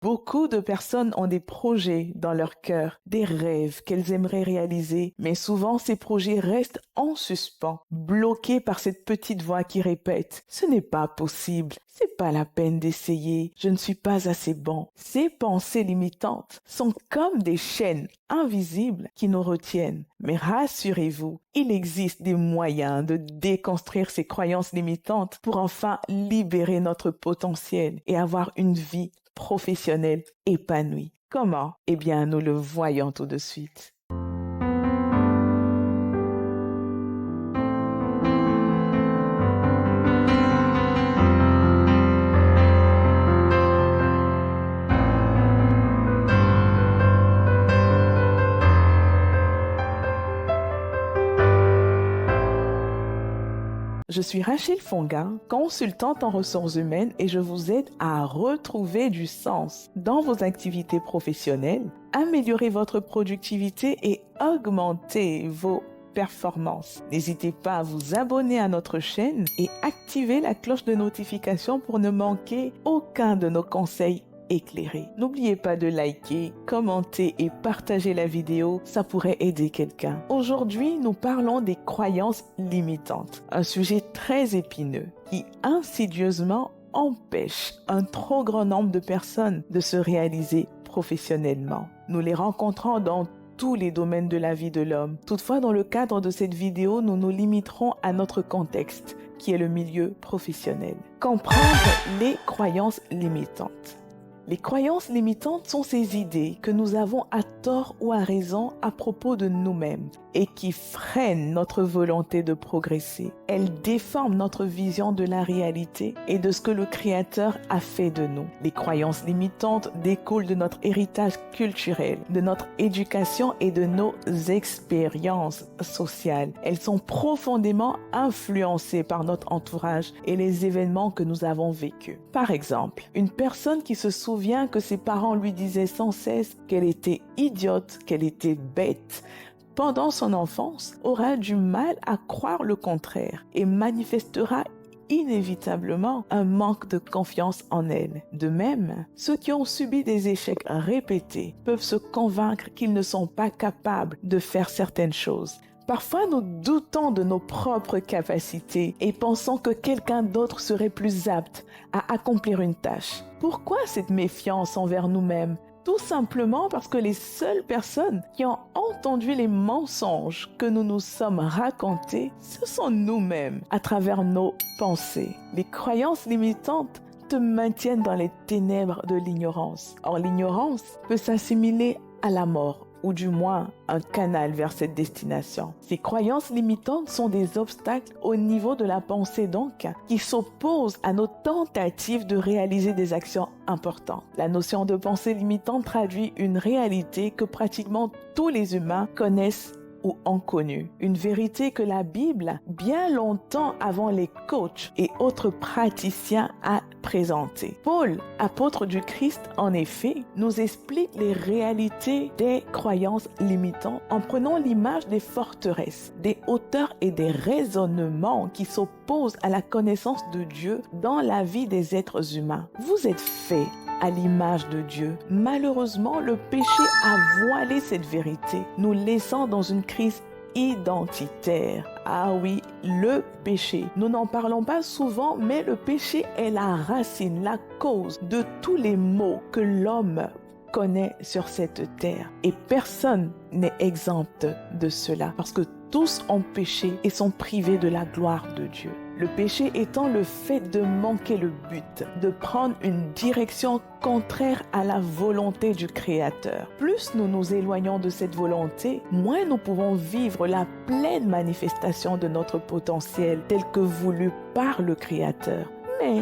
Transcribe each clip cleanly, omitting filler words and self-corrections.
Beaucoup de personnes ont des projets dans leur cœur, des rêves qu'elles aimeraient réaliser, mais souvent ces projets restent en suspens, bloqués par cette petite voix qui répète « Ce n'est pas possible, c'est pas la peine d'essayer, je ne suis pas assez bon ». Ces pensées limitantes sont comme des chaînes invisibles qui nous retiennent. Mais rassurez-vous, il existe des moyens de déconstruire ces croyances limitantes pour enfin libérer notre potentiel et avoir une vie professionnelle épanouie. Comment? Eh bien, nous le voyons tout de suite. Je suis Rachel Fonga, consultante en ressources humaines et je vous aide à retrouver du sens dans vos activités professionnelles, améliorer votre productivité et augmenter vos performances. N'hésitez pas à vous abonner à notre chaîne et activer la cloche de notification pour ne manquer aucun de nos conseils éclairés. N'oubliez pas de liker, commenter et partager la vidéo, ça pourrait aider quelqu'un. Aujourd'hui, nous parlons des croyances limitantes, un sujet très épineux qui insidieusement empêche un trop grand nombre de personnes de se réaliser professionnellement. Nous les rencontrons dans tous les domaines de la vie de l'homme. Toutefois, dans le cadre de cette vidéo, nous nous limiterons à notre contexte, qui est le milieu professionnel. Comprendre les croyances limitantes. Les croyances limitantes sont ces idées que nous avons à tort ou à raison à propos de nous-mêmes et qui freinent notre volonté de progresser. Elles déforment notre vision de la réalité et de ce que le Créateur a fait de nous. Les croyances limitantes découlent de notre héritage culturel, de notre éducation et de nos expériences sociales. Elles sont profondément influencées par notre entourage et les événements que nous avons vécus. Par exemple, une personne qui se souvient que ses parents lui disaient sans cesse qu'elle était idiote, qu'elle était bête, pendant son enfance, aura du mal à croire le contraire et manifestera inévitablement un manque de confiance en elle. De même, ceux qui ont subi des échecs répétés peuvent se convaincre qu'ils ne sont pas capables de faire certaines choses. Parfois, nous doutons de nos propres capacités et pensons que quelqu'un d'autre serait plus apte à accomplir une tâche. Pourquoi cette méfiance envers nous-mêmes ? Tout simplement parce que les seules personnes qui ont entendu les mensonges que nous nous sommes racontés, ce sont nous-mêmes, à travers nos pensées. Les croyances limitantes te maintiennent dans les ténèbres de l'ignorance. Or, l'ignorance peut s'assimiler à la mort, ou du moins un canal vers cette destination. Ces croyances limitantes sont des obstacles au niveau de la pensée donc, qui s'opposent à nos tentatives de réaliser des actions importantes. La notion de pensée limitante traduit une réalité que pratiquement tous les humains connaissent ou ont connu. Une vérité que la Bible, bien longtemps avant les coachs et autres praticiens, a présentée. Paul, apôtre du Christ, en effet, nous explique les réalités des croyances limitantes en prenant l'image des forteresses, des hauteurs et des raisonnements qui s'opposent à la connaissance de Dieu dans la vie des êtres humains. Vous êtes faits à l'image de Dieu. Malheureusement, le péché a voilé cette vérité, nous laissant dans une crise identitaire. Ah oui, le péché. Nous n'en parlons pas souvent, mais le péché est la racine, la cause de tous les maux que l'homme connaît sur cette terre. Et personne n'est exempt de cela, parce que tous ont péché et sont privés de la gloire de Dieu. Le péché étant le fait de manquer le but, de prendre une direction contraire à la volonté du Créateur. Plus nous nous éloignons de cette volonté, moins nous pouvons vivre la pleine manifestation de notre potentiel tel que voulu par le Créateur. Mais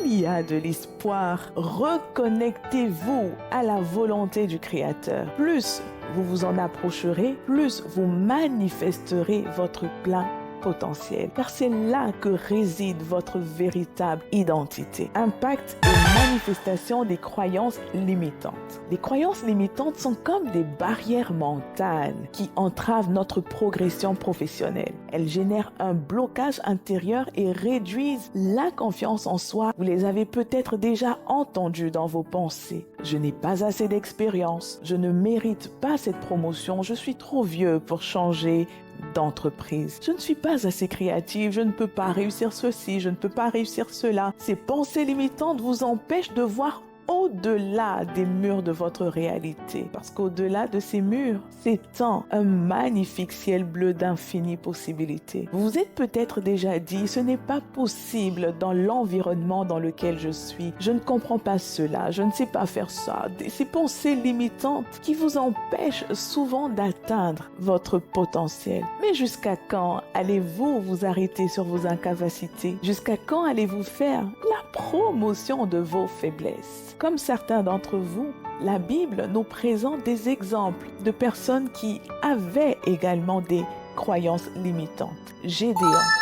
il y a de l'espoir. Reconnectez-vous à la volonté du Créateur. Plus vous vous en approcherez, plus vous manifesterez votre plein potentiel, car c'est là que réside votre véritable identité. Impact et manifestation des croyances limitantes. Les croyances limitantes sont comme des barrières mentales qui entravent notre progression professionnelle. Elles génèrent un blocage intérieur et réduisent la confiance en soi. Vous les avez peut-être déjà entendues dans vos pensées. Je n'ai pas assez d'expérience, je ne mérite pas cette promotion, je suis trop vieux pour changer d'entreprise. Je ne suis pas assez créative, je ne peux pas réussir ceci, je ne peux pas réussir cela. Ces pensées limitantes vous empêchent de voir au-delà des murs de votre réalité. Parce qu'au-delà de ces murs s'étend un magnifique ciel bleu d'infinies possibilités. Vous vous êtes peut-être déjà dit, ce n'est pas possible dans l'environnement dans lequel je suis. Je ne comprends pas cela, je ne sais pas faire ça. Ces pensées limitantes qui vous empêchent souvent d'atteindre votre potentiel. Mais jusqu'à quand allez-vous vous arrêter sur vos incapacités? Jusqu'à quand allez-vous faire la promotion de vos faiblesses? Comme certains d'entre vous, la Bible nous présente des exemples de personnes qui avaient également des croyances limitantes. Gédéon.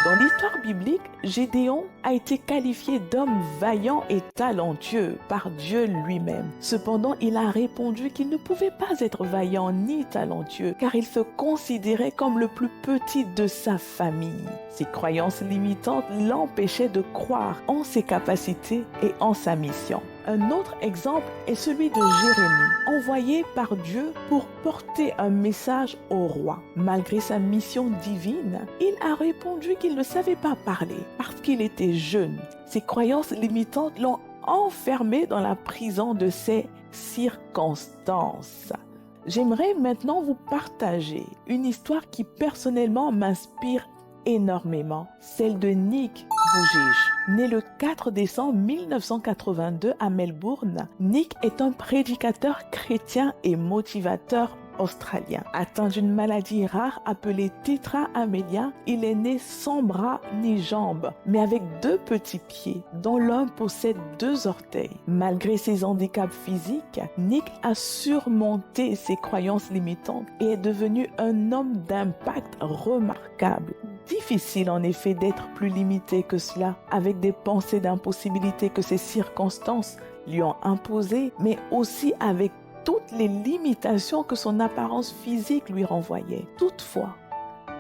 Dans l'histoire biblique, Gédéon a été qualifié d'homme vaillant et talentueux par Dieu lui-même. Cependant, il a répondu qu'il ne pouvait pas être vaillant ni talentueux car il se considérait comme le plus petit de sa famille. Ses croyances limitantes l'empêchaient de croire en ses capacités et en sa mission. Un autre exemple est celui de Jérémie, envoyé par Dieu pour porter un message au roi. Malgré sa mission divine, il a répondu qu'il ne savait pas parler parce qu'il était jeune. Ses croyances limitantes l'ont enfermé dans la prison de ses circonstances. J'aimerais maintenant vous partager une histoire qui personnellement m'inspire énormément, celle de Nick Vujicic. Né le 4 décembre 1982 à Melbourne, Nick est un prédicateur chrétien et motivateur australien. Atteint d'une maladie rare appelée Tetra Amelia, il est né sans bras ni jambes, mais avec 2 petits pieds, dont l'un possède 2 orteils. Malgré ses handicaps physiques, Nick a surmonté ses croyances limitantes et est devenu un homme d'impact remarquable. Difficile en effet d'être plus limité que cela, avec des pensées d'impossibilité que ses circonstances lui ont imposées, mais aussi avec toutes les limitations que son apparence physique lui renvoyait. Toutefois,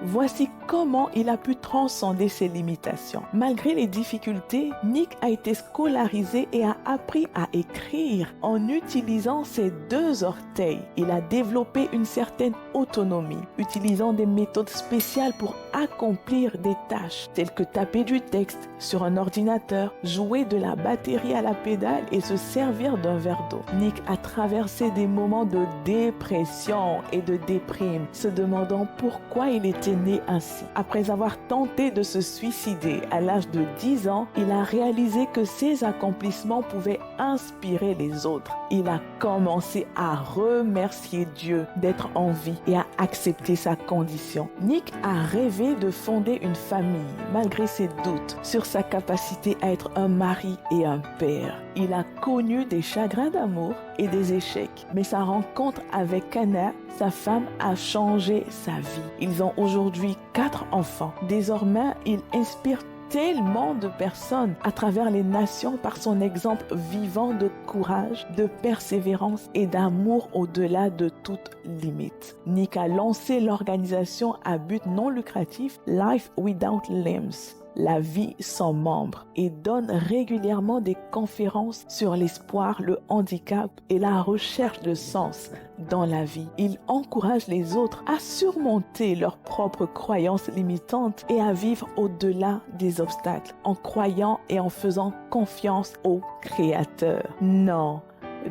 voici comment il a pu transcender ces limitations. Malgré les difficultés, Nick a été scolarisé et a appris à écrire en utilisant ses 2 orteils. Il a développé une certaine autonomie, utilisant des méthodes spéciales pour accomplir des tâches telles que taper du texte sur un ordinateur, jouer de la batterie à la pédale et se servir d'un verre d'eau. Nick a traversé des moments de dépression et de déprime, se demandant pourquoi il était né ainsi. Après avoir tenté de se suicider à l'âge de 10 ans, il a réalisé que ses accomplissements pouvaient inspirer les autres. Il a commencé à remercier Dieu d'être en vie et à accepter sa condition. Nick a rêvé de fonder une famille malgré ses doutes sur sa capacité à être un mari et un père. Il a connu des chagrins d'amour et des échecs, mais sa rencontre avec Anna, sa femme, a changé sa vie. Ils ont aujourd'hui 4 enfants. Désormais, il inspire tellement de personnes à travers les nations par son exemple vivant de courage, de persévérance et d'amour au-delà de toute limite. Nick a lancé l'organisation à but non lucratif Life Without Limbs, la vie sans membres, et donne régulièrement des conférences sur l'espoir, le handicap et la recherche de sens dans la vie. Il encourage les autres à surmonter leurs propres croyances limitantes et à vivre au-delà des obstacles en croyant et en faisant confiance au Créateur. Non,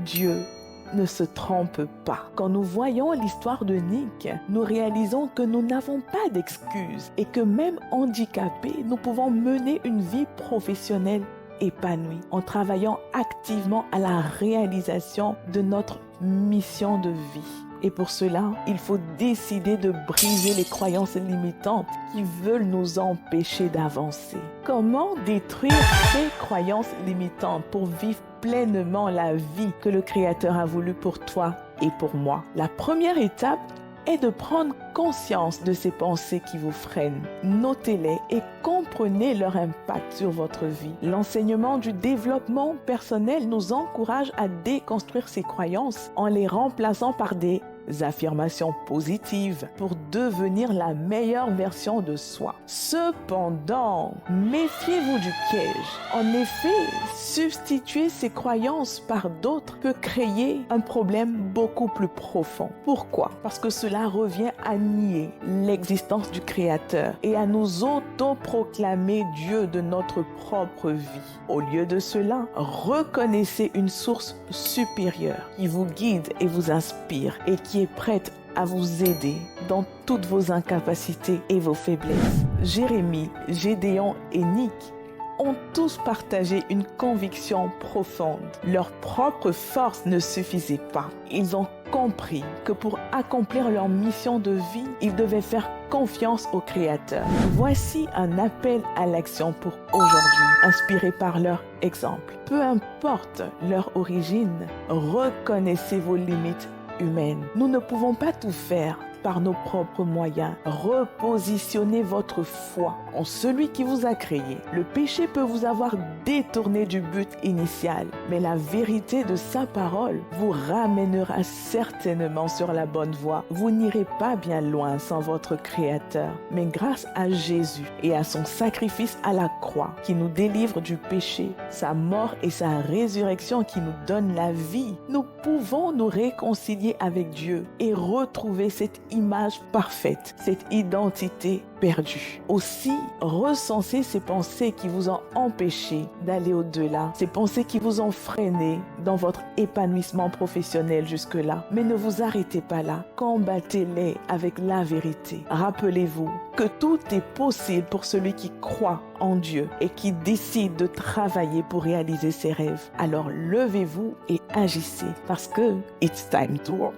Dieu ne se trompe pas. Quand nous voyons l'histoire de Nick, nous réalisons que nous n'avons pas d'excuses et que même handicapés, nous pouvons mener une vie professionnelle épanouie en travaillant activement à la réalisation de notre mission de vie. Et pour cela, il faut décider de briser les croyances limitantes qui veulent nous empêcher d'avancer. Comment détruire ces croyances limitantes pour vivre pleinement la vie que le Créateur a voulu pour toi et pour moi? La première étape est de prendre conscience de ces pensées qui vous freinent. Notez-les et comprenez leur impact sur votre vie. L'enseignement du développement personnel nous encourage à déconstruire ces croyances en les remplaçant par des affirmations positives pour devenir la meilleure version de soi. Cependant, méfiez-vous du piège. En effet, substituer ces croyances par d'autres peut créer un problème beaucoup plus profond. Pourquoi? Parce que cela revient à nier l'existence du Créateur et à nous autoproclamer Dieu de notre propre vie. Au lieu de cela, reconnaissez une source supérieure qui vous guide et vous inspire et qui est prête à vous aider dans toutes vos incapacités et vos faiblesses. Jérémie, Gédéon et Nick ont tous partagé une conviction profonde. Leur propre force ne suffisait pas. Ils ont compris que pour accomplir leur mission de vie, ils devaient faire confiance au Créateur. Voici un appel à l'action pour aujourd'hui, inspiré par leur exemple. Peu importe leur origine, reconnaissez vos limites humaines. Nous ne pouvons pas tout faire par nos propres moyens. Repositionnez votre foi en celui qui vous a créé. Le péché peut vous avoir détourné du but initial, mais la vérité de sa parole vous ramènera certainement sur la bonne voie. Vous n'irez pas bien loin sans votre Créateur, mais grâce à Jésus et à son sacrifice à la croix qui nous délivre du péché, sa mort et sa résurrection qui nous donne la vie, nous pouvons nous réconcilier avec Dieu et retrouver cette image parfaite, cette identité perdue. Aussi, recensez ces pensées qui vous ont empêché d'aller au-delà, ces pensées qui vous ont freiné dans votre épanouissement professionnel jusque-là. Mais ne vous arrêtez pas là, combattez-les avec la vérité. Rappelez-vous que tout est possible pour celui qui croit en Dieu et qui décide de travailler pour réaliser ses rêves. Alors levez-vous et agissez parce que it's time to work.